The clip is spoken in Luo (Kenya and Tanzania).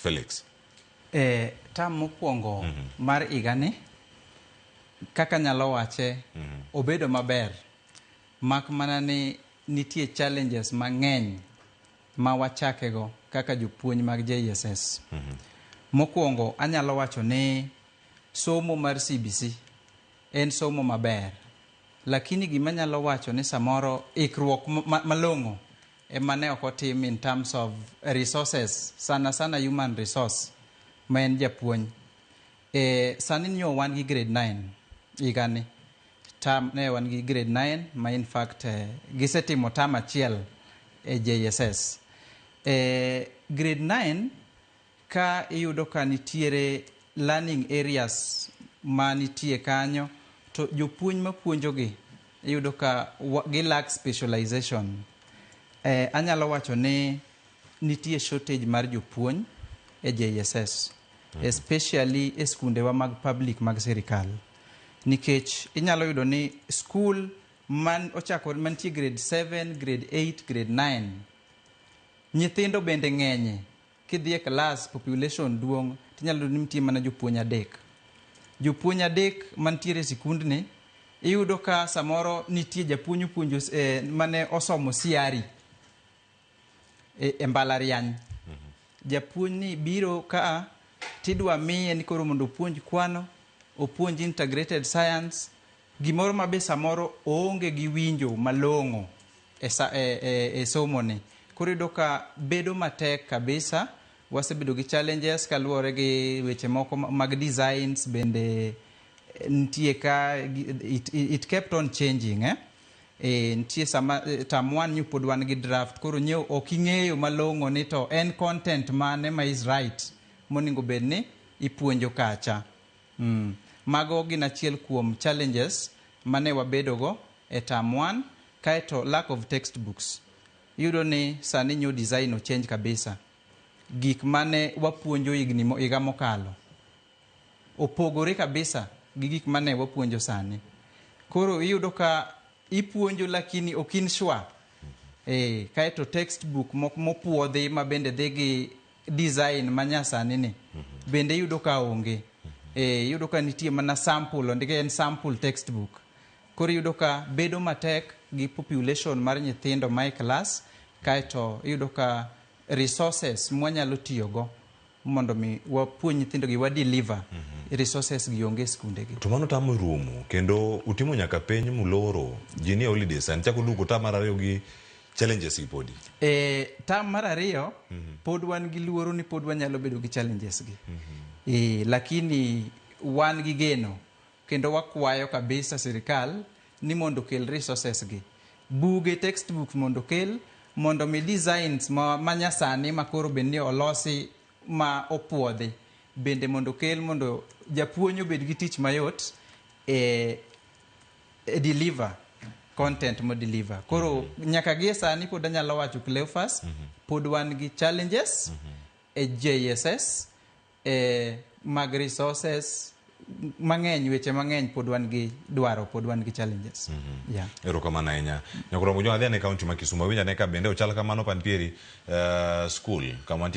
Felix? Tam mokwongo mar igani kaka nyalo wache obedo maber, mak mana ni nitie challenges mang'eny ma wachakego kaka jopuonj mag JSS. Mokwongo anyalo wacho ni somo mar CBC en somo maber, lakini gima nyalo wacho ni samoro ikruok malong'o ema ne ok otim in terms of resources, sana human resource ma en japuonj. Sani nyo wan gi grade 9 igani, tam ne wan gi grade 9 ma in fact gisetimo tam achiel e JSS. Grade 9 ka iyudo ka nitiere learning areas ma nitie kanyo, to jopuonj mapuonjogi iyudo ka gilack specialization. Anyalo wacho ni nitie shortage mar jopuonj e JSS, especially e skundewa mag public mag sirikal. Nikech inyalo yudo ni school man ochako mantie grade 7, grade 8, grade 9, nyithindo bende ng'enye. Kidhi e class population duong', tinyalo yudo ni nitie mana jopuonj 3. Jopuonj 3 mantiere sikundni, iyudo ka samoro nitie japuonj puonjo mane osomo CRE e mbalariany. Japuonj ni biro ka tidwa miye ni koro mondo opuonj kwano, opuonj integrated science, gimoro mabe samoro oonge gi winjo malong'o e somo ni. Koro iyudo ka bedo matek kabisa, wasebedo gi challenges kaluwore gi weche moko mag designs bende nitie ka it kept on changing. Nitie sama tam 1 nyo pod wan gi draft, koro nyeo ok ing'eyo malong'o ni to en content mane ma is right moningo bed ni ipuonjo kacha. Mago gin achiel kuom challenges mane wabedogo e tam 1. Kaeto lack of textbooks, yudo ni sani nyo design o change kabisa. Gik mane wapuonjo higa mokalo opogore kabisa gi gik mane wapuonjo sani. Koro iyudo ka ipuonjo lakini okin shwa. Kaeto textbook mopuodhi ma bende dhi gi design manyasani ni bende yudo ka onge. Yudo ka nitie mana sample, ondike en sample textbook. Koro yudo ka bedo matek gi population mar nyithindo ma e class. Kaeto yudo ka resources mwanyalo tiyogo mondo mi wapuonj nyithindo gi wadeliver resources gi onge skundegi. To mano tamo rumo kendo utimo nyaka penj muloro jini holidays an chako duko tam mar 2 gi challenges gi podi. Tam mar 2 pod wan gi luoro ni pod wanyalo bedo gi challenges gi. Lakini wan gi geno kendo wakwayo kabisa sirikal ni mondo kel resources gi. Buge textbook mondo kel, mondo mi designs manyasani makoro bende olosi ma opuodhi bende mondo kel, mondo japuonj obed gi tich mayot deliver content mo deliver. Koro nyaka gie sani pod anyalo wacho Cleophas, pod wan gi challenges e JSS mag resources mang'eny, weche mang'eny pod wan gi dwaro, pod wan gi challenges. Erokamano ahinya. Nyakoro mo jo adhi ne kaunti ma Kisumu, winja ne ka bende ochal kamano pantieri school kama